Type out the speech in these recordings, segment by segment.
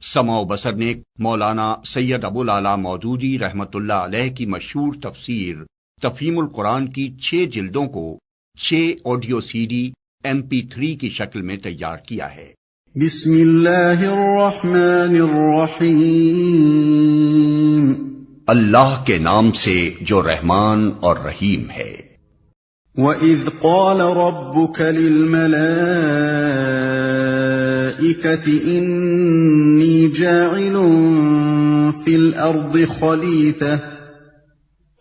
سمع و بصر نے مولانا سید ابو العلا مودودی رحمت اللہ علیہ کی مشہور تفسیر تفہیم القرآن کی 6 جلدوں کو 6 آڈیو سی ڈی MP3 کی شکل میں تیار کیا ہے۔ بسم اللہ الرحمن الرحیم، اللہ کے نام سے جو رحمان اور رحیم ہے۔ وَإِذْ قَالَ رَبُّكَ لِلْمَلَائِكَةِ إِنِّي جَاعِلٌ فِي الْأَرْضِ خَلِيفَةً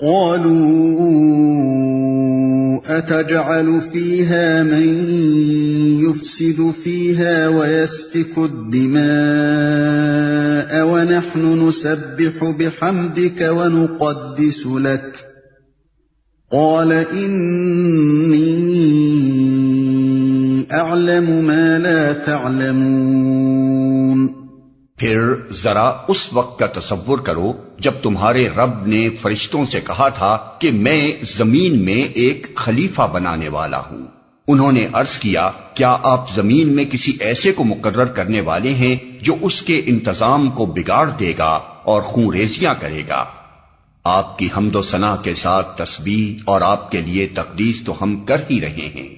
قَالُوا أَتَجْعَلُ فِيهَا مَن يُفْسِدُ فِيهَا وَيَسْفِكُ الدِّمَاءَ وَنَحْنُ نُسَبِّحُ بِحَمْدِكَ وَنُقَدِّسُ لَكَ قَالَ إِنِّي أَعْلَمُ مَا لَا تَعْلَمُونَ۔ پھر ذرا اس وقت کا تصور کرو جب تمہارے رب نے فرشتوں سے کہا تھا کہ میں زمین میں ایک خلیفہ بنانے والا ہوں۔ انہوں نے عرض کیا کیا آپ زمین میں کسی ایسے کو مقرر کرنے والے ہیں جو اس کے انتظام کو بگاڑ دے گا اور خون ریزیاں کرے گا؟ آپ کی حمد و ثنا کے ساتھ تسبیح اور آپ کے لیے تقدیس تو ہم کر ہی رہے ہیں۔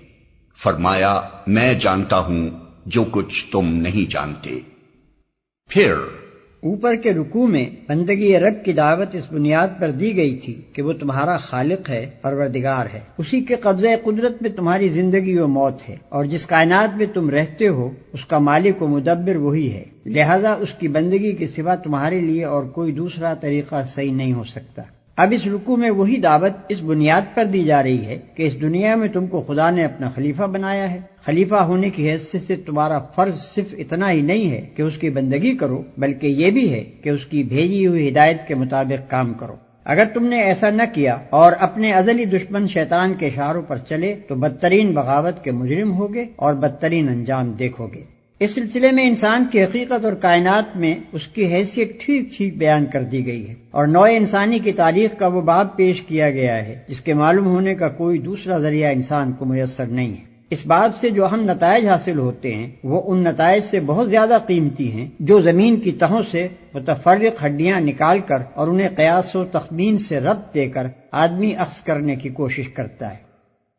فرمایا میں جانتا ہوں جو کچھ تم نہیں جانتے۔ پھر اوپر کے رکوع میں بندگی رب کی دعوت اس بنیاد پر دی گئی تھی کہ وہ تمہارا خالق ہے، پروردگار ہے، اسی کے قبضہ قدرت میں تمہاری زندگی و موت ہے، اور جس کائنات میں تم رہتے ہو اس کا مالک و مدبر وہی ہے، لہذا اس کی بندگی کے سوا تمہارے لیے اور کوئی دوسرا طریقہ صحیح نہیں ہو سکتا۔ اب اس رکوع میں وہی دعوت اس بنیاد پر دی جا رہی ہے کہ اس دنیا میں تم کو خدا نے اپنا خلیفہ بنایا ہے۔ خلیفہ ہونے کی حیثیت سے تمہارا فرض صرف اتنا ہی نہیں ہے کہ اس کی بندگی کرو، بلکہ یہ بھی ہے کہ اس کی بھیجی ہوئی ہدایت کے مطابق کام کرو۔ اگر تم نے ایسا نہ کیا اور اپنے ازلی دشمن شیطان کے اشاروں پر چلے تو بدترین بغاوت کے مجرم ہوگے اور بدترین انجام دیکھو گے۔ اس سلسلے میں انسان کی حقیقت اور کائنات میں اس کی حیثیت ٹھیک ٹھیک بیان کر دی گئی ہے، اور نوع انسانی کی تاریخ کا وہ باب پیش کیا گیا ہے جس کے معلوم ہونے کا کوئی دوسرا ذریعہ انسان کو میسر نہیں ہے۔ اس باب سے جو اہم نتائج حاصل ہوتے ہیں وہ ان نتائج سے بہت زیادہ قیمتی ہیں جو زمین کی تہوں سے متفرق ہڈیاں نکال کر اور انہیں قیاس و تخمین سے ربط دے کر آدمی اخذ کرنے کی کوشش کرتا ہے۔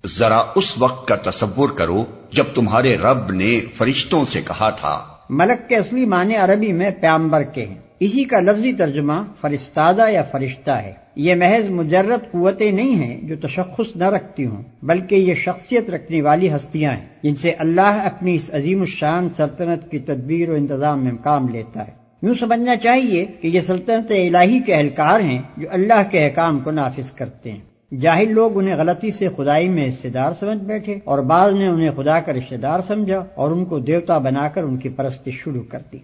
ذرا اس وقت کا تصور کرو جب تمہارے رب نے فرشتوں سے کہا تھا۔ ملک کے اصلی معنی عربی میں پیامبر کے ہیں، اسی کا لفظی ترجمہ فرستادہ یا فرشتہ ہے۔ یہ محض مجرد قوتیں نہیں ہیں جو تشخص نہ رکھتی ہوں، بلکہ یہ شخصیت رکھنے والی ہستیاں ہیں جن سے اللہ اپنی اس عظیم الشان سلطنت کی تدبیر و انتظام میں کام لیتا ہے۔ یوں سمجھنا چاہیے کہ یہ سلطنت الہی کے اہلکار ہیں جو اللہ کے احکام کو نافذ کرتے ہیں۔ جاہل لوگ انہیں غلطی سے خدائی میں حصے دار سمجھ بیٹھے، اور بعض نے انہیں خدا کا رشتہ دار سمجھا اور ان کو دیوتا بنا کر ان کی پرستش شروع کر دی۔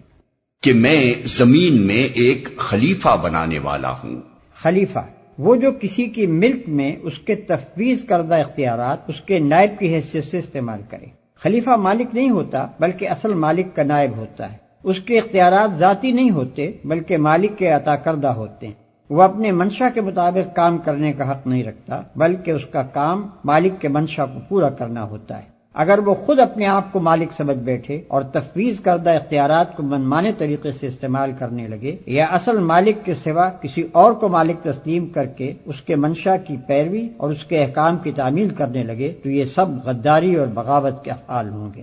کہ میں زمین میں ایک خلیفہ بنانے والا ہوں۔ خلیفہ وہ جو کسی کی ملک میں اس کے تفویض کردہ اختیارات اس کے نائب کی حیثیت سے استعمال کرے۔ خلیفہ مالک نہیں ہوتا بلکہ اصل مالک کا نائب ہوتا ہے۔ اس کے اختیارات ذاتی نہیں ہوتے بلکہ مالک کے عطا کردہ ہوتے ہیں۔ وہ اپنے منشا کے مطابق کام کرنے کا حق نہیں رکھتا بلکہ اس کا کام مالک کے منشا کو پورا کرنا ہوتا ہے۔ اگر وہ خود اپنے آپ کو مالک سمجھ بیٹھے اور تفویض کردہ اختیارات کو منمانے طریقے سے استعمال کرنے لگے، یا اصل مالک کے سوا کسی اور کو مالک تسلیم کر کے اس کے منشا کی پیروی اور اس کے احکام کی تعمیل کرنے لگے تو یہ سب غداری اور بغاوت کے افعال ہوں گے۔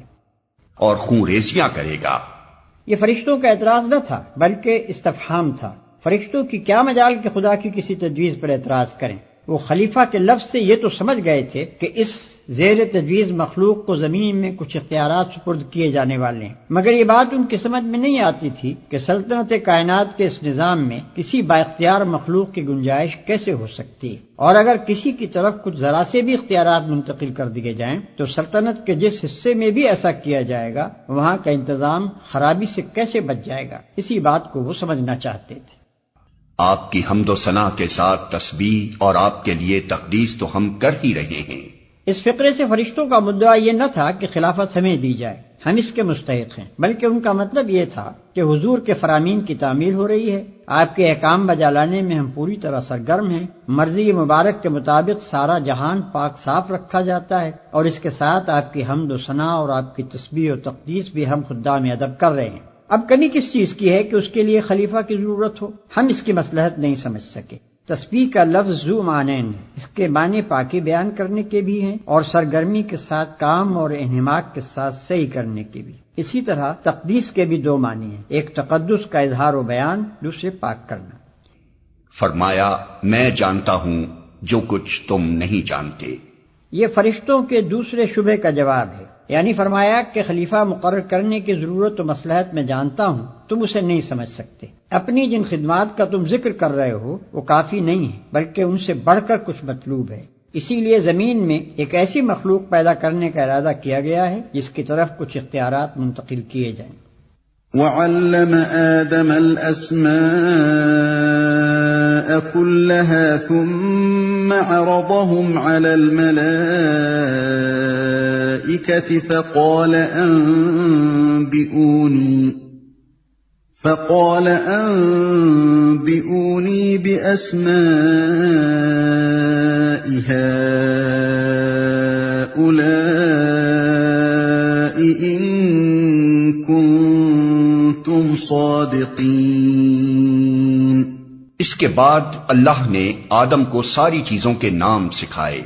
اور خون ریزیاں کرے گا۔ یہ فرشتوں کا اعتراض نہ تھا بلکہ استفہام تھا۔ فرشتوں کی کیا مجال کہ خدا کی کسی تجویز پر اعتراض کریں؟ وہ خلیفہ کے لفظ سے یہ تو سمجھ گئے تھے کہ اس زیر تجویز مخلوق کو زمین میں کچھ اختیارات سپرد کیے جانے والے ہیں، مگر یہ بات ان کی سمجھ میں نہیں آتی تھی کہ سلطنت کائنات کے اس نظام میں کسی بااختیار مخلوق کی گنجائش کیسے ہو سکتی ہے، اور اگر کسی کی طرف کچھ ذرا سے بھی اختیارات منتقل کر دیے جائیں تو سلطنت کے جس حصے میں بھی ایسا کیا جائے گا وہاں کا انتظام خرابی سے کیسے بچ جائے گا۔ اسی بات کو وہ سمجھنا چاہتے تھے۔ آپ کی حمد و ثنا کے ساتھ تسبیح اور آپ کے لیے تقدیس تو ہم کر ہی رہے ہیں۔ اس فقرے سے فرشتوں کا مدعا یہ نہ تھا کہ خلافت ہمیں دی جائے، ہم اس کے مستحق ہیں، بلکہ ان کا مطلب یہ تھا کہ حضور کے فرامین کی تعمیل ہو رہی ہے، آپ کے احکام بجا لانے میں ہم پوری طرح سرگرم ہیں، مرضی مبارک کے مطابق سارا جہان پاک صاف رکھا جاتا ہے، اور اس کے ساتھ آپ کی حمد و ثنا اور آپ کی تسبیح و تقدیس بھی ہم خدام ادب کر رہے ہیں۔ اب کمی کس چیز کی ہے کہ اس کے لیے خلیفہ کی ضرورت ہو؟ ہم اس کی مصلحت نہیں سمجھ سکے۔ تسبیح کا لفظ ذو معنین ہے، اس کے معنی پاکی بیان کرنے کے بھی ہیں اور سرگرمی کے ساتھ کام اور انہماک کے ساتھ صحیح کرنے کے بھی۔ اسی طرح تقدیس کے بھی دو معنی ہیں، ایک تقدس کا اظہار و بیان، دوسرے پاک کرنا۔ فرمایا میں جانتا ہوں جو کچھ تم نہیں جانتے۔ یہ فرشتوں کے دوسرے شبہ کا جواب ہے، یعنی فرمایا کہ خلیفہ مقرر کرنے کی ضرورت و مصلحت میں جانتا ہوں، تم اسے نہیں سمجھ سکتے۔ اپنی جن خدمات کا تم ذکر کر رہے ہو وہ کافی نہیں ہے، بلکہ ان سے بڑھ کر کچھ مطلوب ہے۔ اسی لیے زمین میں ایک ایسی مخلوق پیدا کرنے کا ارادہ کیا گیا ہے جس کی طرف کچھ اختیارات منتقل کیے جائیں۔ وَعَلَّمَ آدَمَ الْأَسْمَاءَ كُلَّهَا ثُمَّ عَرَضَهُمْ عَلَى الْمَلَائِكَةِ فَقَالَ أَنبِئُونِي بِأَسْمَاءِ هَؤُلَاءِ إِن كُنتُمْ صَادِقِينَ۔ اس کے بعد اللہ نے آدم کو ساری چیزوں کے نام سکھائے،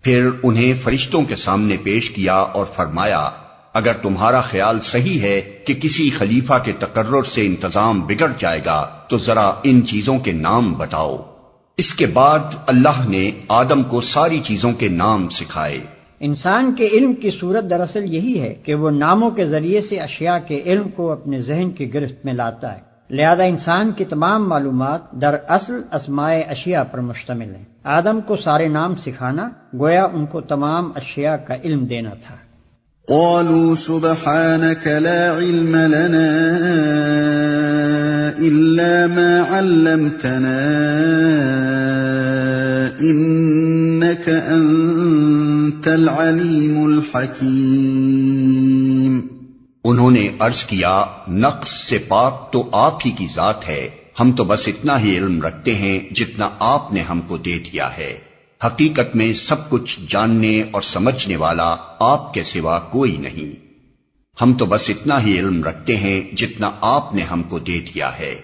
پھر انہیں فرشتوں کے سامنے پیش کیا اور فرمایا اگر تمہارا خیال صحیح ہے کہ کسی خلیفہ کے تقرر سے انتظام بگڑ جائے گا تو ذرا ان چیزوں کے نام بتاؤ۔ اس کے بعد اللہ نے آدم کو ساری چیزوں کے نام سکھائے۔ انسان کے علم کی صورت دراصل یہی ہے کہ وہ ناموں کے ذریعے سے اشیاء کے علم کو اپنے ذہن کی گرفت میں لاتا ہے، لہذا انسان کی تمام معلومات دراصل اسماء اشیاء پر مشتمل ہیں۔ آدم کو سارے نام سکھانا گویا ان کو تمام اشیاء کا علم دینا تھا۔ قالوا سبحانك لا علم لنا إلا ما علمتنا إنك أنت العليم الحكيم۔ انہوں نے عرض کیا نقص سے پاک تو آپ ہی کی ذات ہے، ہم تو بس اتنا ہی علم رکھتے ہیں جتنا آپ نے ہم کو دے دیا ہے، حقیقت میں سب کچھ جاننے اور سمجھنے والا آپ کے سوا کوئی نہیں، ہم تو بس اتنا ہی علم رکھتے ہیں جتنا آپ نے ہم کو دے دیا ہے۔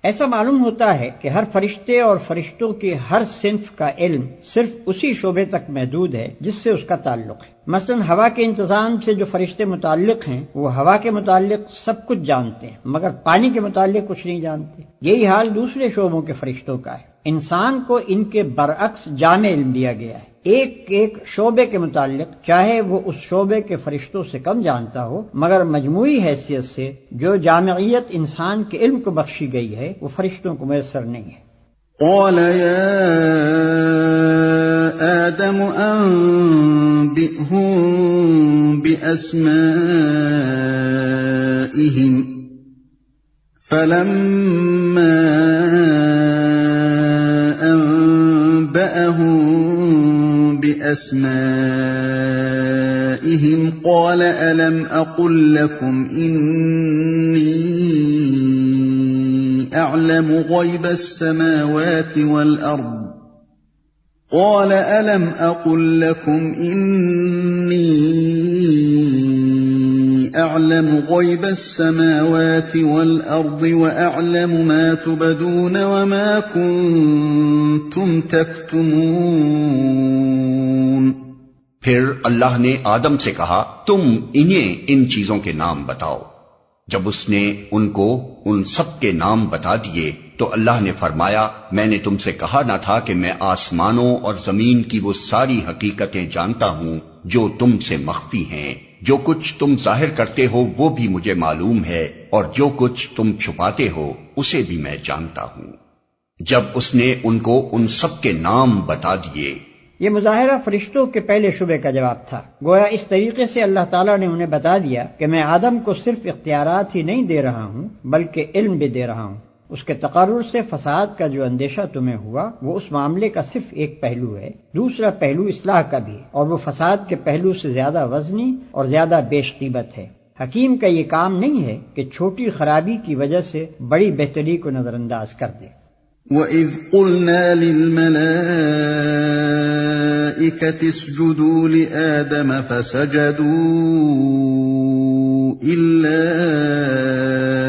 ایسا معلوم ہوتا ہے کہ ہر فرشتے اور فرشتوں کی ہر صنف کا علم صرف اسی شعبے تک محدود ہے جس سے اس کا تعلق ہے۔ مثلا ہوا کے انتظام سے جو فرشتے متعلق ہیں وہ ہوا کے متعلق سب کچھ جانتے ہیں مگر پانی کے متعلق کچھ نہیں جانتے۔ یہی حال دوسرے شعبوں کے فرشتوں کا ہے۔ انسان کو ان کے برعکس جامع علم دیا گیا ہے، ایک ایک شعبے کے متعلق چاہے وہ اس شعبے کے فرشتوں سے کم جانتا ہو مگر مجموعی حیثیت سے جو جامعیت انسان کے علم کو بخشی گئی ہے وہ فرشتوں کو میسر نہیں ہے۔ قال يا آدم أنبئهم بأسمائهم فلما أنبأهم بأسمائهم قال ألم أقل لكم إني أعلم غيب السماوات والأرض قال ألم أقل لكم إني أعلم غيب السماوات والأرض وأعلم ما تبدون وما كنتم تكتمون۔ پھر اللہ نے آدم سے کہا تم انہیں ان چیزوں کے نام بتاؤ۔ جب اس نے ان کو ان سب کے نام بتا دیے تو اللہ نے فرمایا میں نے تم سے کہا نہ تھا کہ میں آسمانوں اور زمین کی وہ ساری حقیقتیں جانتا ہوں جو تم سے مخفی ہیں، جو کچھ تم ظاہر کرتے ہو وہ بھی مجھے معلوم ہے اور جو کچھ تم چھپاتے ہو اسے بھی میں جانتا ہوں۔ جب اس نے ان کو ان سب کے نام بتا دیے۔ یہ مظاہرہ فرشتوں کے پہلے شبے کا جواب تھا، گویا اس طریقے سے اللہ تعالیٰ نے انہیں بتا دیا کہ میں آدم کو صرف اختیارات ہی نہیں دے رہا ہوں بلکہ علم بھی دے رہا ہوں۔ اس کے تقرر سے فساد کا جو اندیشہ تمہیں ہوا وہ اس معاملے کا صرف ایک پہلو ہے، دوسرا پہلو اصلاح کا بھی ہے اور وہ فساد کے پہلو سے زیادہ وزنی اور زیادہ بیش قیمت ہے۔ حکیم کا یہ کام نہیں ہے کہ چھوٹی خرابی کی وجہ سے بڑی بہتری کو نظر انداز کر دے۔ وَإِذْ قُلْنَا لِلْمَلَائِكَةِ اسْجُدُوا لِآدَمَ فَسَجَدُوا إِلَّا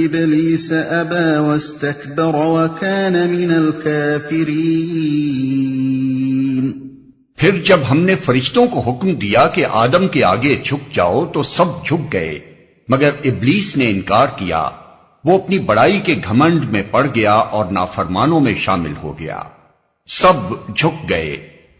إبليس أبى واستكبر وكان من الكافرين پھر جب ہم نے فرشتوں کو حکم دیا کہ آدم کے آگے جھک جاؤ تو سب جھک گئے مگر ابلیس نے انکار کیا، وہ اپنی بڑائی کے گھمنڈ میں پڑ گیا اور نافرمانوں میں شامل ہو گیا، سب جھک گئے۔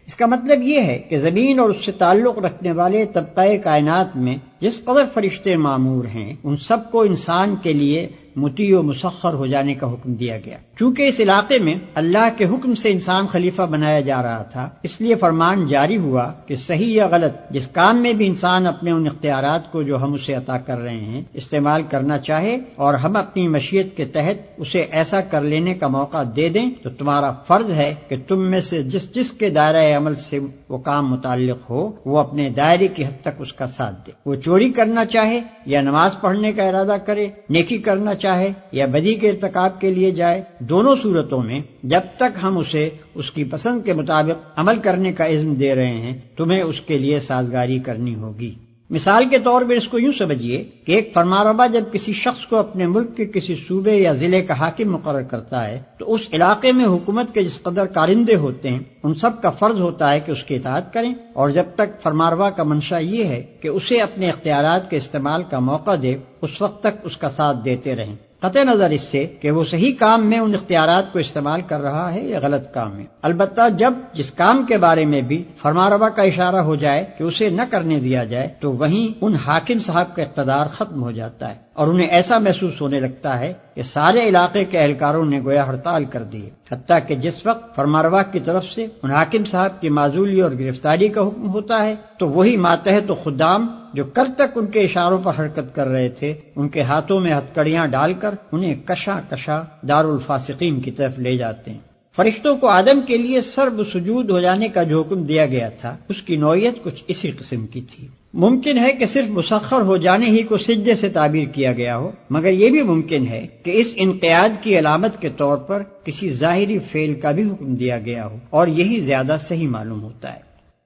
اس کا مطلب یہ ہے کہ زمین اور اس سے تعلق رکھنے والے طبقہ کائنات میں جس قدر فرشتے معمور ہیں ان سب کو انسان کے لیے مطیع و مسخر ہو جانے کا حکم دیا گیا۔ چونکہ اس علاقے میں اللہ کے حکم سے انسان خلیفہ بنایا جا رہا تھا، اس لیے فرمان جاری ہوا کہ صحیح یا غلط جس کام میں بھی انسان اپنے ان اختیارات کو جو ہم اسے عطا کر رہے ہیں استعمال کرنا چاہے اور ہم اپنی مشیت کے تحت اسے ایسا کر لینے کا موقع دے دیں تو تمہارا فرض ہے کہ تم میں سے جس کے دائرہ عمل سے وہ کام متعلق ہو وہ اپنے دائرے کی حد تک اس کا ساتھ دے۔ وہ چوری کرنا چاہے یا نماز پڑھنے کا ارادہ کرے، نیکی کرنا چاہے یا بدی کے ارتکاب کے لیے جائے، دونوں صورتوں میں جب تک ہم اسے اس کی پسند کے مطابق عمل کرنے کا عزم دے رہے ہیں تمہیں اس کے لیے سازگاری کرنی ہوگی۔ مثال کے طور پر اس کو یوں سمجھیے کہ ایک فرمانروا جب کسی شخص کو اپنے ملک کے کسی صوبے یا ضلع کا حاکم مقرر کرتا ہے تو اس علاقے میں حکومت کے جس قدر کارندے ہوتے ہیں ان سب کا فرض ہوتا ہے کہ اس کی اطاعت کریں، اور جب تک فرمانروا کا منشا یہ ہے کہ اسے اپنے اختیارات کے استعمال کا موقع دے اس وقت تک اس کا ساتھ دیتے رہیں، قطع نظر اس سے کہ وہ صحیح کام میں ان اختیارات کو استعمال کر رہا ہے یا غلط کام میں۔ البتہ جب جس کام کے بارے میں بھی فرمانروا کا اشارہ ہو جائے کہ اسے نہ کرنے دیا جائے تو وہیں ان حاکم صاحب کا اقتدار ختم ہو جاتا ہے اور انہیں ایسا محسوس ہونے لگتا ہے کہ سارے علاقے کے اہلکاروں نے گویا ہڑتال کر دی ہے، حتیٰ کہ جس وقت فرمانروا کی طرف سے ان حاکم صاحب کی معزولی اور گرفتاری کا حکم ہوتا ہے تو وہی ماتحت و خدام جو کل تک ان کے اشاروں پر حرکت کر رہے تھے ان کے ہاتھوں میں ہتکڑیاں ڈال کر انہیں کشا کشا دارالفاسقین کی طرف لے جاتے ہیں۔ فرشتوں کو آدم کے لیے سرب سجود ہو جانے کا جو حکم دیا گیا تھا اس کی نوعیت کچھ اسی قسم کی تھی۔ ممکن ہے کہ صرف مسخر ہو جانے ہی کو سجدے سے تعبیر کیا گیا ہو، مگر یہ بھی ممکن ہے کہ اس انقیاد کی علامت کے طور پر کسی ظاہری فعل کا بھی حکم دیا گیا ہو، اور یہی زیادہ صحیح معلوم ہوتا ہے۔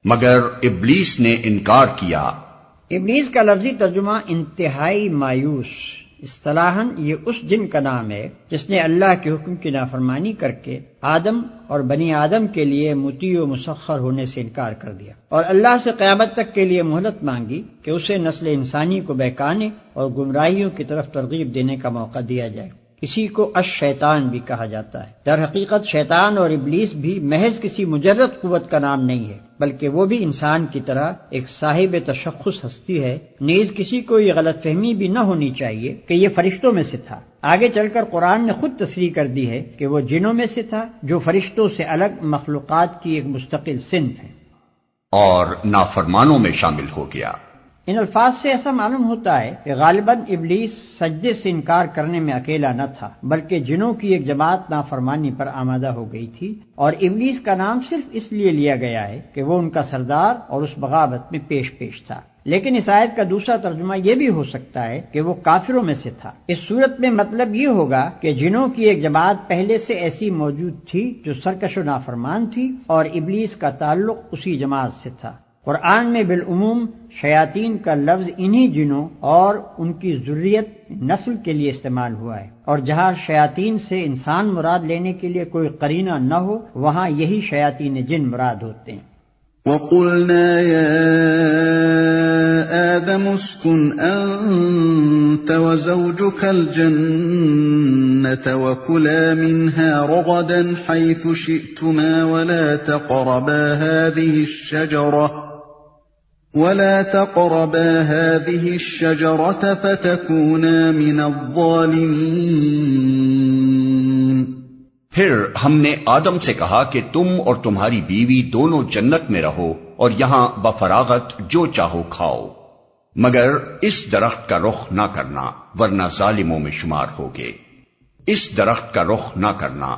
مگر ابلیس نے انکار کیا۔ ابلیس کا لفظی ترجمہ انتہائی مایوس، اصطلاحاً یہ اس جن کا نام ہے جس نے اللہ کے حکم کی نافرمانی کر کے آدم اور بنی آدم کے لیے مطیع و مسخر ہونے سے انکار کر دیا اور اللہ سے قیامت تک کے لیے مہلت مانگی کہ اسے نسل انسانی کو بہکانے اور گمراہیوں کی طرف ترغیب دینے کا موقع دیا جائے۔ اسی کو الشیطان بھی کہا جاتا ہے۔ در حقیقت شیطان اور ابلیس بھی محض کسی مجرد قوت کا نام نہیں ہے، بلکہ وہ بھی انسان کی طرح ایک صاحب تشخص ہستی ہے۔ نیز کسی کو یہ غلط فہمی بھی نہ ہونی چاہیے کہ یہ فرشتوں میں سے تھا۔ آگے چل کر قرآن نے خود تصریح کر دی ہے کہ وہ جنوں میں سے تھا جو فرشتوں سے الگ مخلوقات کی ایک مستقل صنف ہے، اور نافرمانوں میں شامل ہو گیا۔ ان الفاظ سے ایسا معلوم ہوتا ہے کہ غالباً ابلیس سجدے سے انکار کرنے میں اکیلا نہ تھا، بلکہ جنوں کی ایک جماعت نافرمانی پر آمادہ ہو گئی تھی، اور ابلیس کا نام صرف اس لیے لیا گیا ہے کہ وہ ان کا سردار اور اس بغاوت میں پیش تھا۔ لیکن اس آیت کا دوسرا ترجمہ یہ بھی ہو سکتا ہے کہ وہ کافروں میں سے تھا۔ اس صورت میں مطلب یہ ہوگا کہ جنوں کی ایک جماعت پہلے سے ایسی موجود تھی جو سرکش و نافرمان تھی، اور ابلیس کا تعلق اسی جماعت سے تھا۔ قرآن میں بالعموم شیاطین کا لفظ انہی جنوں اور ان کی ذریت نسل کے لیے استعمال ہوا ہے، اور جہاں شیاطین سے انسان مراد لینے کے لیے کوئی قرینہ نہ ہو وہاں یہی شیاطین جن مراد ہوتے ہیں۔ وَقُلْنَا يَا آدَمُ اسْكُنْ أَنْتَ وَزَوْجُكَ الْجَنَّةَ وَكُلَا مِنْهَا رَغَدًا حَيْثُ شِئْتُمَا وَلَا تقربا هذه الشجرة فتكونا من الظالمين۔ پھر ہم نے آدم سے کہا کہ تم اور تمہاری بیوی دونوں جنت میں رہو اور یہاں بفراغت جو چاہو کھاؤ، مگر اس درخت کا رخ نہ کرنا ورنہ ظالموں میں شمار ہوگے۔ اس درخت کا رخ نہ کرنا۔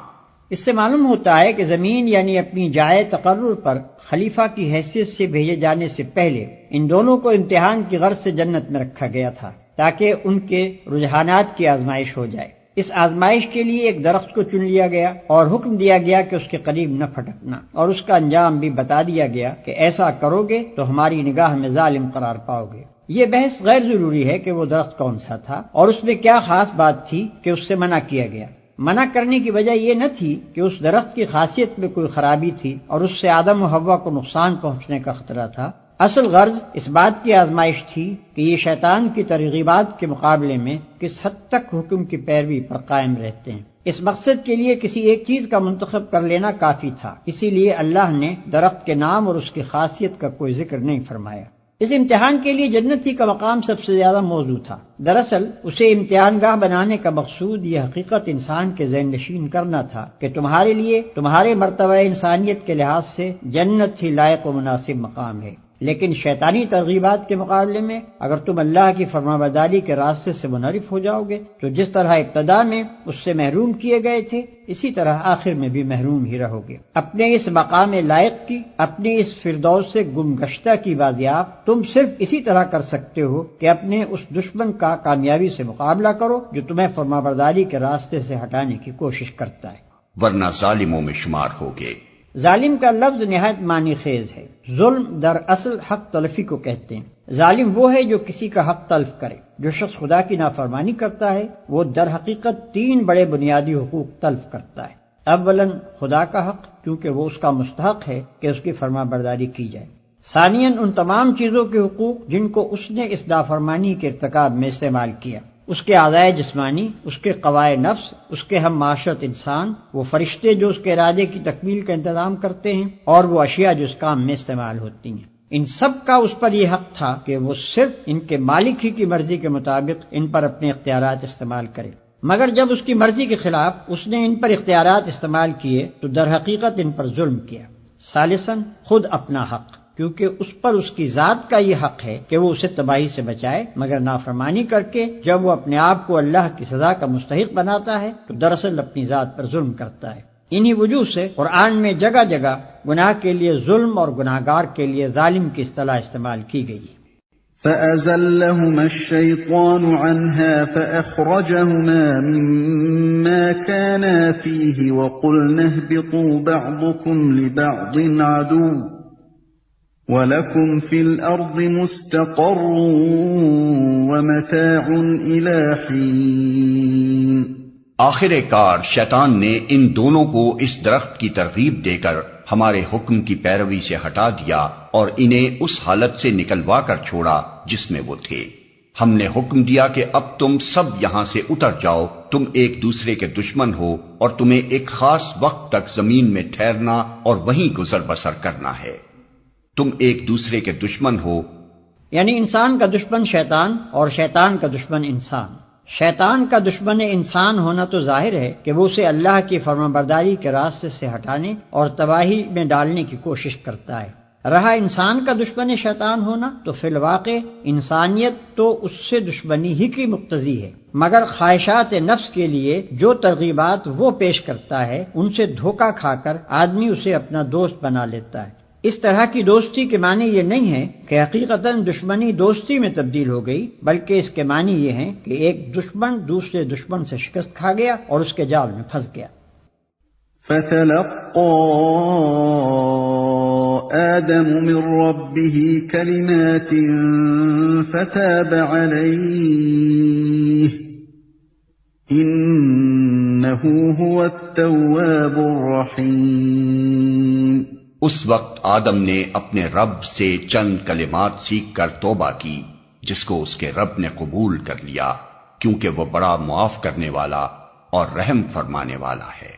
اس سے معلوم ہوتا ہے کہ زمین یعنی اپنی جائے تقرر پر خلیفہ کی حیثیت سے بھیجے جانے سے پہلے ان دونوں کو امتحان کی غرض سے جنت میں رکھا گیا تھا تاکہ ان کے رجحانات کی آزمائش ہو جائے۔ اس آزمائش کے لیے ایک درخت کو چن لیا گیا اور حکم دیا گیا کہ اس کے قریب نہ پھٹکنا، اور اس کا انجام بھی بتا دیا گیا کہ ایسا کرو گے تو ہماری نگاہ میں ظالم قرار پاؤ گے۔ یہ بحث غیر ضروری ہے کہ وہ درخت کون سا تھا اور اس میں کیا خاص بات تھی کہ اس سے منع کیا گیا۔ منع کرنے کی وجہ یہ نہ تھی کہ اس درخت کی خاصیت میں کوئی خرابی تھی اور اس سے آدم و حوا کو نقصان پہنچنے کا خطرہ تھا۔ اصل غرض اس بات کی آزمائش تھی کہ یہ شیطان کی ترغیبات کے مقابلے میں کس حد تک حکم کی پیروی پر قائم رہتے ہیں۔ اس مقصد کے لیے کسی ایک چیز کا منتخب کر لینا کافی تھا، اسی لیے اللہ نے درخت کے نام اور اس کی خاصیت کا کوئی ذکر نہیں فرمایا۔ اس امتحان کے لیے جنتی کا مقام سب سے زیادہ موزوں تھا۔ دراصل اسے امتحان گاہ بنانے کا مقصود یہ حقیقت انسان کے ذہن نشین کرنا تھا کہ تمہارے لیے تمہارے مرتبہ انسانیت کے لحاظ سے جنت ہی لائق و مناسب مقام ہے، لیکن شیطانی ترغیبات کے مقابلے میں اگر تم اللہ کی فرمانبرداری کے راستے سے منحرف ہو جاؤ گے تو جس طرح ابتدا میں اس سے محروم کیے گئے تھے اسی طرح آخر میں بھی محروم ہی رہو گے۔ اپنے اس مقام لائق کی، اپنے اس فردوس سے گم گشتہ کی بازیافت تم صرف اسی طرح کر سکتے ہو کہ اپنے اس دشمن کا کامیابی سے مقابلہ کرو جو تمہیں فرمانبرداری کے راستے سے ہٹانے کی کوشش کرتا ہے، ورنہ ظالموں میں شمار ہوگے۔ ظالم کا لفظ نہایت معنی خیز ہے۔ ظلم در اصل حق تلفی کو کہتے ہیں۔ ظالم وہ ہے جو کسی کا حق تلف کرے۔ جو شخص خدا کی نافرمانی کرتا ہے وہ در حقیقت 3 بڑے بنیادی حقوق تلف کرتا ہے۔ اولاً خدا کا حق، کیونکہ وہ اس کا مستحق ہے کہ اس کی فرما برداری کی جائے۔ ثانیاً ان تمام چیزوں کے حقوق جن کو اس نے اس نافرمانی کے ارتکاب میں استعمال کیا، اس کے اعضائے جسمانی، اس کے قوائے نفس، اس کے ہم معاشرت انسان، وہ فرشتے جو اس کے ارادے کی تکمیل کا انتظام کرتے ہیں، اور وہ اشیاء جو اس کام میں استعمال ہوتی ہیں۔ ان سب کا اس پر یہ حق تھا کہ وہ صرف ان کے مالک ہی کی مرضی کے مطابق ان پر اپنے اختیارات استعمال کرے، مگر جب اس کی مرضی کے خلاف اس نے ان پر اختیارات استعمال کیے تو در حقیقت ان پر ظلم کیا۔ ثالثاً خود اپنا حق، کیونکہ اس پر اس کی ذات کا یہ حق ہے کہ وہ اسے تباہی سے بچائے، مگر نافرمانی کر کے جب وہ اپنے آپ کو اللہ کی سزا کا مستحق بناتا ہے تو دراصل اپنی ذات پر ظلم کرتا ہے۔ انہی وجوہ سے قرآن میں جگہ جگہ گناہ کے لیے ظلم اور گناہگار کے لیے ظالم کی اصطلاح استعمال کی گئی ہے۔ فَأَزَلَّهُمَا الشَّيْطَانُ عَنْهَا فَأَخْرَجَهُمَا مِمَّا كَانَا فِيهِ وَقُلْنَا اهْبِطُوا بَعْضُكُمْ لِبَعْضٍ عَدُوٌّ وَلَكُمْ فِي الْأَرْضِ مُسْتَقَرٌّ وَمَتَاعٌ إِلَىٰ حِينٍ۔ آخر کار شیطان نے ان دونوں کو اس درخت کی ترغیب دے کر ہمارے حکم کی پیروی سے ہٹا دیا اور انہیں اس حالت سے نکلوا کر چھوڑا جس میں وہ تھے۔ ہم نے حکم دیا کہ اب تم سب یہاں سے اتر جاؤ، تم ایک دوسرے کے دشمن ہو اور تمہیں ایک خاص وقت تک زمین میں ٹھہرنا اور وہیں گزر بسر کرنا ہے۔ تم ایک دوسرے کے دشمن ہو، یعنی انسان کا دشمن شیطان اور شیطان کا دشمن انسان۔ شیطان کا دشمن انسان ہونا تو ظاہر ہے کہ وہ اسے اللہ کی فرمانبرداری کے راستے سے ہٹانے اور تباہی میں ڈالنے کی کوشش کرتا ہے۔ رہا انسان کا دشمن شیطان ہونا تو فی الواقع انسانیت تو اس سے دشمنی ہی کی مقتضی ہے، مگر خواہشات نفس کے لیے جو ترغیبات وہ پیش کرتا ہے ان سے دھوکہ کھا کر آدمی اسے اپنا دوست بنا لیتا ہے۔ اس طرح کی دوستی کے معنی یہ نہیں ہے کہ حقیقتاً دشمنی دوستی میں تبدیل ہو گئی، بلکہ اس کے معنی یہ ہیں کہ ایک دشمن دوسرے دشمن سے شکست کھا گیا اور اس کے جال میں پھنس گیا۔ فَتَلَقَّى آدَمُ مِن رَّبِّهِ كَلِمَاتٍ فَتَابَ عَلَيْهِ إِنَّهُ هُوَ التَّوَّابُ الرَّحِيمُ۔ اس وقت آدم نے اپنے رب سے چند کلمات سیکھ کر توبہ کی جس کو اس کے رب نے قبول کر لیا، کیونکہ وہ بڑا معاف کرنے والا اور رحم فرمانے والا ہے۔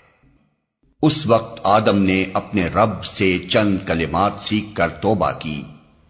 اس وقت آدم نے اپنے رب سے چند کلمات سیکھ کر توبہ کی،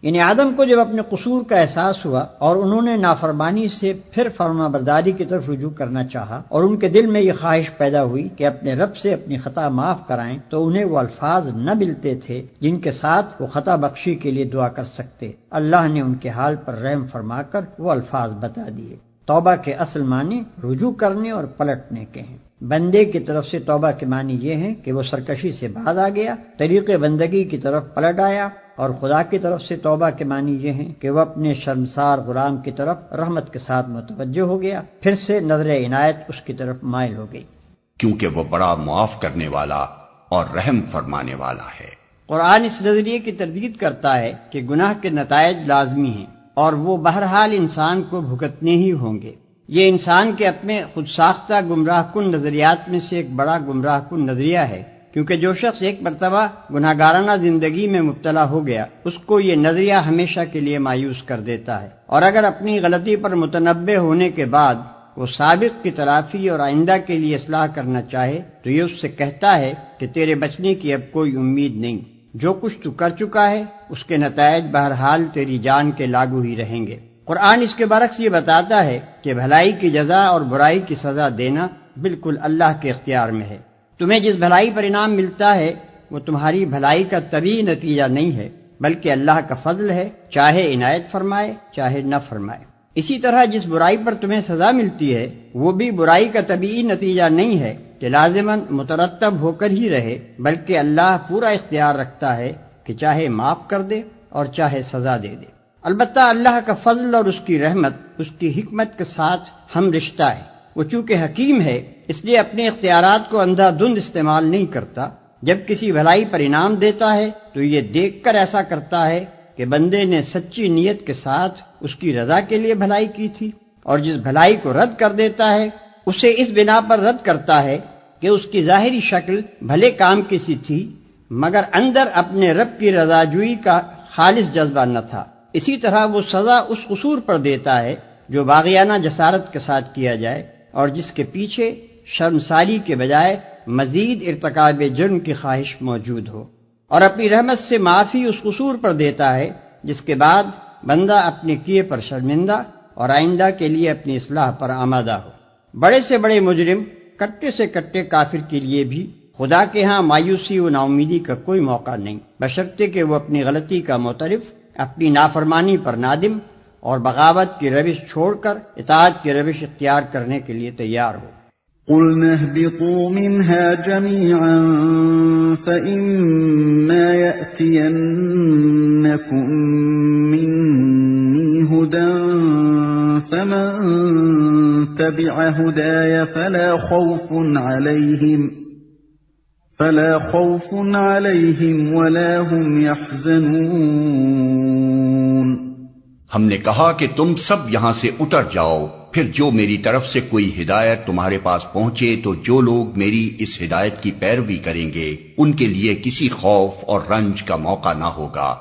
یعنی آدم کو جب اپنے قصور کا احساس ہوا اور انہوں نے نافرمانی سے پھر فرما برداری کی طرف رجوع کرنا چاہا اور ان کے دل میں یہ خواہش پیدا ہوئی کہ اپنے رب سے اپنی خطا معاف کرائیں، تو انہیں وہ الفاظ نہ ملتے تھے جن کے ساتھ وہ خطا بخشی کے لیے دعا کر سکتے۔ اللہ نے ان کے حال پر رحم فرما کر وہ الفاظ بتا دیے۔ توبہ کے اصل معنی رجوع کرنے اور پلٹنے کے ہیں۔ بندے کی طرف سے توبہ کے معنی یہ ہیں کہ وہ سرکشی سے باز آ گیا، طریق بندگی کی طرف پلٹ آیا، اور خدا کی طرف سے توبہ کے معنی یہ ہیں کہ وہ اپنے شرمسار غلام کی طرف رحمت کے ساتھ متوجہ ہو گیا، پھر سے نظر عنایت اس کی طرف مائل ہو گئی، کیونکہ وہ بڑا معاف کرنے والا اور رحم فرمانے والا ہے۔ قرآن اس نظریے کی تردید کرتا ہے کہ گناہ کے نتائج لازمی ہیں، اور وہ بہرحال انسان کو بھگتنے ہی ہوں گے۔ یہ انسان کے اپنے خود ساختہ گمراہ کن نظریات میں سے ایک بڑا گمراہ کن نظریہ ہے، کیونکہ جو شخص ایک مرتبہ گناہگارانہ زندگی میں مبتلا ہو گیا اس کو یہ نظریہ ہمیشہ کے لیے مایوس کر دیتا ہے، اور اگر اپنی غلطی پر متنبہ ہونے کے بعد وہ سابق کی تلافی اور آئندہ کے لیے اصلاح کرنا چاہے تو یہ اس سے کہتا ہے کہ تیرے بچنے کی اب کوئی امید نہیں، جو کچھ تو کر چکا ہے اس کے نتائج بہرحال تیری جان کے لاگو ہی رہیں گے۔ قرآن اس کے برعکس یہ بتاتا ہے کہ بھلائی کی جزا اور برائی کی سزا دینا بالکل اللہ کے اختیار میں ہے۔ تمہیں جس بھلائی پر انعام ملتا ہے وہ تمہاری بھلائی کا طبیعی نتیجہ نہیں ہے، بلکہ اللہ کا فضل ہے، چاہے عنایت فرمائے چاہے نہ فرمائے۔ اسی طرح جس برائی پر تمہیں سزا ملتی ہے وہ بھی برائی کا طبیعی نتیجہ نہیں ہے کہ لازماً مترتب ہو کر ہی رہے، بلکہ اللہ پورا اختیار رکھتا ہے کہ چاہے معاف کر دے اور چاہے سزا دے دے۔ البتہ اللہ کا فضل اور اس کی رحمت اس کی حکمت کے ساتھ ہم رشتہ ہے۔ وہ چونکہ حکیم ہے اس لیے اپنے اختیارات کو اندھا دھند استعمال نہیں کرتا۔ جب کسی بھلائی پر انعام دیتا ہے تو یہ دیکھ کر ایسا کرتا ہے کہ بندے نے سچی نیت کے ساتھ اس کی رضا کے لیے بھلائی کی تھی، اور جس بھلائی کو رد کر دیتا ہے اسے اس بنا پر رد کرتا ہے کہ اس کی ظاہری شکل بھلے کام کی سی تھی مگر اندر اپنے رب کی رضا جوئی کا خالص جذبہ نہ تھا۔ اسی طرح وہ سزا اس قصور پر دیتا ہے جو باغیانہ جسارت کے ساتھ کیا جائے اور جس کے پیچھے شرمساری کے بجائے مزید ارتکاب جرم کی خواہش موجود ہو، اور اپنی رحمت سے معافی اس قصور پر دیتا ہے جس کے بعد بندہ اپنے کیے پر شرمندہ اور آئندہ کے لیے اپنی اصلاح پر آمادہ ہو۔ بڑے سے بڑے مجرم، کٹے سے کٹے کافر کے لیے بھی خدا کے ہاں مایوسی و ناامیدی کا کوئی موقع نہیں، بشرطے کہ وہ اپنی غلطی کا معترف، اپنی نافرمانی پر نادم اور بغاوت کی روش چھوڑ کر اطاعت کی روش اختیار کرنے کے لیے تیار ہو۔ قُلْنَا اهْبِطُوا مِنْهَا جَمِيعًا فَإِمَّا يَأْتِيَنَّكُم مِّنِّي هُدًى فَمَن تَبِعَ هُدَايَ فَلَا خَوْفٌ عَلَيْهِمْ وَلَا هُمْ يَحْزَنُونَ۔ ہم نے کہا کہ تم سب یہاں سے اتر جاؤ، پھر جو میری طرف سے کوئی ہدایت تمہارے پاس پہنچے تو جو لوگ میری اس ہدایت کی پیروی کریں گے ان کے لیے کسی خوف اور رنج کا موقع نہ ہوگا۔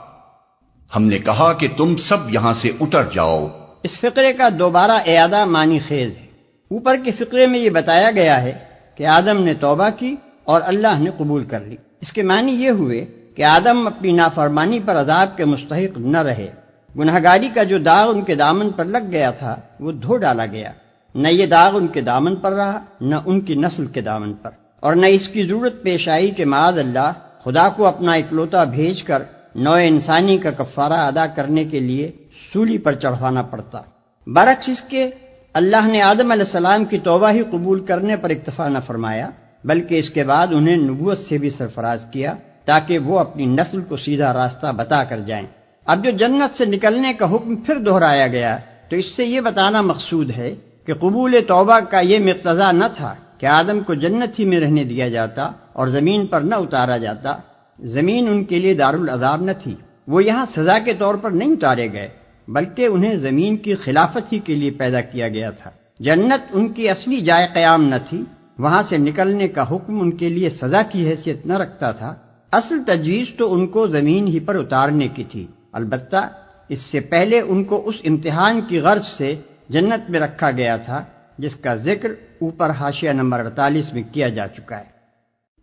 ہم نے کہا کہ تم سب یہاں سے اتر جاؤ۔ اس فقرے کا دوبارہ اعادہ معنی خیز ہے۔ اوپر کے فقرے میں یہ بتایا گیا ہے کہ آدم نے توبہ کی اور اللہ نے قبول کر لی۔ اس کے معنی یہ ہوئے کہ آدم اپنی نافرمانی پر عذاب کے مستحق نہ رہے، گنہگاری کا جو داغ ان کے دامن پر لگ گیا تھا وہ دھو ڈالا گیا، نہ یہ داغ ان کے دامن پر رہا نہ ان کی نسل کے دامن پر، اور نہ اس کی ضرورت پیش آئی کہ معاذ اللہ خدا کو اپنا اکلوتا بھیج کر نوع انسانی کا کفارہ ادا کرنے کے لیے سولی پر چڑھوانا پڑتا۔ برعکس اس کے اللہ نے آدم علیہ السلام کی توبہ ہی قبول کرنے پر اکتفا نہ فرمایا، بلکہ اس کے بعد انہیں نبوت سے بھی سرفراز کیا تاکہ وہ اپنی نسل کو سیدھا راستہ بتا کر جائیں۔ اب جو جنت سے نکلنے کا حکم پھر دہرایا گیا تو اس سے یہ بتانا مقصود ہے کہ قبول توبہ کا یہ مقتضا نہ تھا کہ آدم کو جنت ہی میں رہنے دیا جاتا اور زمین پر نہ اتارا جاتا۔ زمین ان کے لیے دارالعذاب نہ تھی، وہ یہاں سزا کے طور پر نہیں اتارے گئے بلکہ انہیں زمین کی خلافت ہی کے لیے پیدا کیا گیا تھا۔ جنت ان کی اصلی جائے قیام نہ تھی، وہاں سے نکلنے کا حکم ان کے لیے سزا کی حیثیت نہ رکھتا تھا، اصل تجویز تو ان کو زمین ہی پر اتارنے کی تھی۔ البتہ اس سے پہلے ان کو اس امتحان کی غرض سے جنت میں رکھا گیا تھا جس کا ذکر اوپر حاشیہ نمبر 48 میں کیا جا چکا ہے۔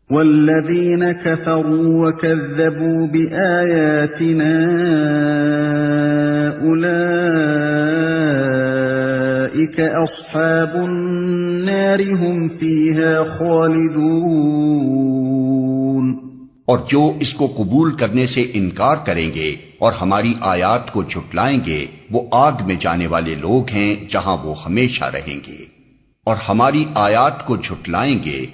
وَالَّذِينَ كَفَرُوا وَكَذَّبُوا بِآيَاتِنَا أُولَئِكَ أَصْحَابُ النَّارِ هُمْ فِيهَا خَالِدُونَ۔ اور جو اس کو قبول کرنے سے انکار کریں گے اور ہماری آیات کو جھٹلائیں گے وہ آگ میں جانے والے لوگ ہیں جہاں وہ ہمیشہ رہیں گے۔ اور ہماری آیات کو جھٹلائیں گے،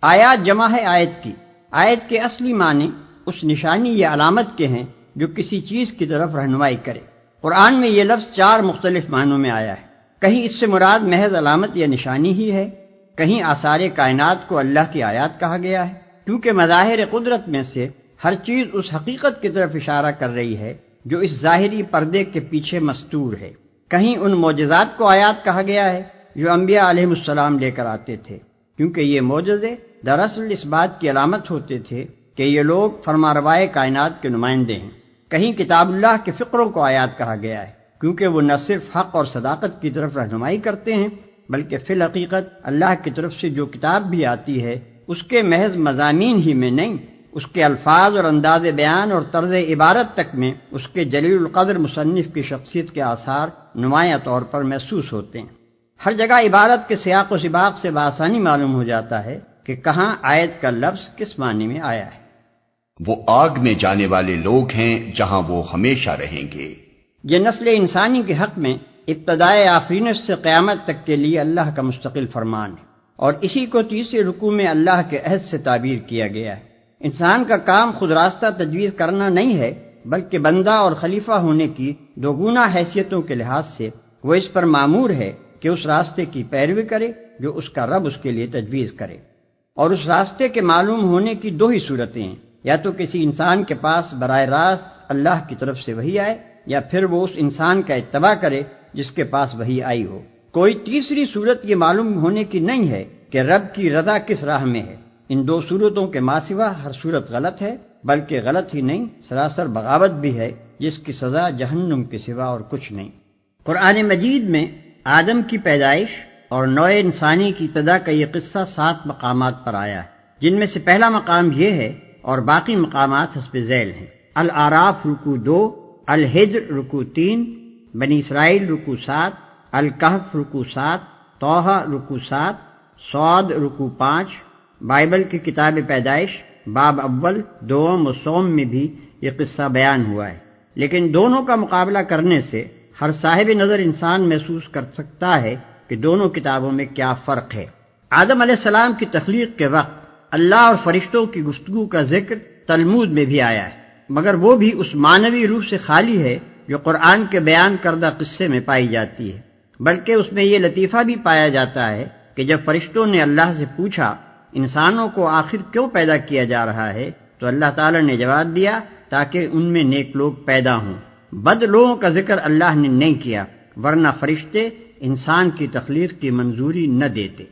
آیات جمع ہے آیت کی۔ آیت کے اصلی معنی اس نشانی یا علامت کے ہیں جو کسی چیز کی طرف رہنمائی کرے۔ قرآن میں یہ لفظ 4 مختلف معنوں میں آیا ہے۔ کہیں اس سے مراد محض علامت یا نشانی ہی ہے، کہیں آثار کائنات کو اللہ کی آیات کہا گیا ہے، کیونکہ مظاہر قدرت میں سے ہر چیز اس حقیقت کی طرف اشارہ کر رہی ہے جو اس ظاہری پردے کے پیچھے مستور ہے۔ کہیں ان معجزات کو آیات کہا گیا ہے جو انبیاء علیہ السلام لے کر آتے تھے، کیونکہ یہ معجزے دراصل اس بات کی علامت ہوتے تھے کہ یہ لوگ فرمانروائے کائنات کے نمائندے ہیں۔ کہیں کتاب اللہ کے فقروں کو آیات کہا گیا ہے، کیونکہ وہ نہ صرف حق اور صداقت کی طرف رہنمائی کرتے ہیں بلکہ فی الحقیقت اللہ کی طرف سے جو کتاب بھی آتی ہے اس کے محض مضامین ہی میں نہیں، اس کے الفاظ اور انداز بیان اور طرز عبارت تک میں اس کے جلیل القدر مصنف کی شخصیت کے آثار نمایاں طور پر محسوس ہوتے ہیں۔ ہر جگہ عبارت کے سیاق و سباق سے بآسانی معلوم ہو جاتا ہے کہ کہاں آیت کا لفظ کس معنی میں آیا ہے۔ وہ آگ میں جانے والے لوگ ہیں جہاں وہ ہمیشہ رہیں گے۔ یہ نسل انسانی کے حق میں ابتدائے آفرینش سے قیامت تک کے لیے اللہ کا مستقل فرمان ہے، اور اسی کو تیسرے رکوع میں اللہ کے عہد سے تعبیر کیا گیا ہے۔ انسان کا کام خود راستہ تجویز کرنا نہیں ہے، بلکہ بندہ اور خلیفہ ہونے کی دو گنا حیثیتوں کے لحاظ سے وہ اس پر مامور ہے کہ اس راستے کی پیروی کرے جو اس کا رب اس کے لیے تجویز کرے۔ اور اس راستے کے معلوم ہونے کی دو ہی صورتیں ہیں، یا تو کسی انسان کے پاس براہ راست اللہ کی طرف سے وحی آئے، یا پھر وہ اس انسان کا اتباع کرے جس کے پاس وحی آئی ہو۔ کوئی تیسری صورت یہ معلوم ہونے کی نہیں ہے کہ رب کی رضا کس راہ میں ہے۔ ان دو صورتوں کے ماں سوا ہر صورت غلط ہے، بلکہ غلط ہی نہیں، سراسر بغاوت بھی ہے، جس کی سزا جہنم کے سوا اور کچھ نہیں۔ قرآن مجید میں آدم کی پیدائش اور نوع انسانی کی ابتدا کا یہ قصہ 7 مقامات پر آیا ہے، جن میں سے پہلا مقام یہ ہے اور باقی مقامات حسب ذیل ہیں۔ الاعراف رکوع 2، الحجر رکوع 3، بنی اسرائیل رکوع 7، الکہف رکوع 7، طٰہٰ رکوع 7، صاد رکوع 5۔ بائبل کی کتاب پیدائش باب اول، دوم و سوم میں بھی یہ قصہ بیان ہوا ہے، لیکن دونوں کا مقابلہ کرنے سے ہر صاحب نظر انسان محسوس کر سکتا ہے کہ دونوں کتابوں میں کیا فرق ہے۔ آدم علیہ السلام کی تخلیق کے وقت اللہ اور فرشتوں کی گفتگو کا ذکر تلمود میں بھی آیا ہے، مگر وہ بھی اس معنوی روح سے خالی ہے جو قرآن کے بیان کردہ قصے میں پائی جاتی ہے، بلکہ اس میں یہ لطیفہ بھی پایا جاتا ہے کہ جب فرشتوں نے اللہ سے پوچھا انسانوں کو آخر کیوں پیدا کیا جا رہا ہے، تو اللہ تعالی نے جواب دیا تاکہ ان میں نیک لوگ پیدا ہوں۔ بد لوگوں کا ذکر اللہ نے نہیں کیا، ورنہ فرشتے انسان کی تخلیق کی منظوری نہ دیتے۔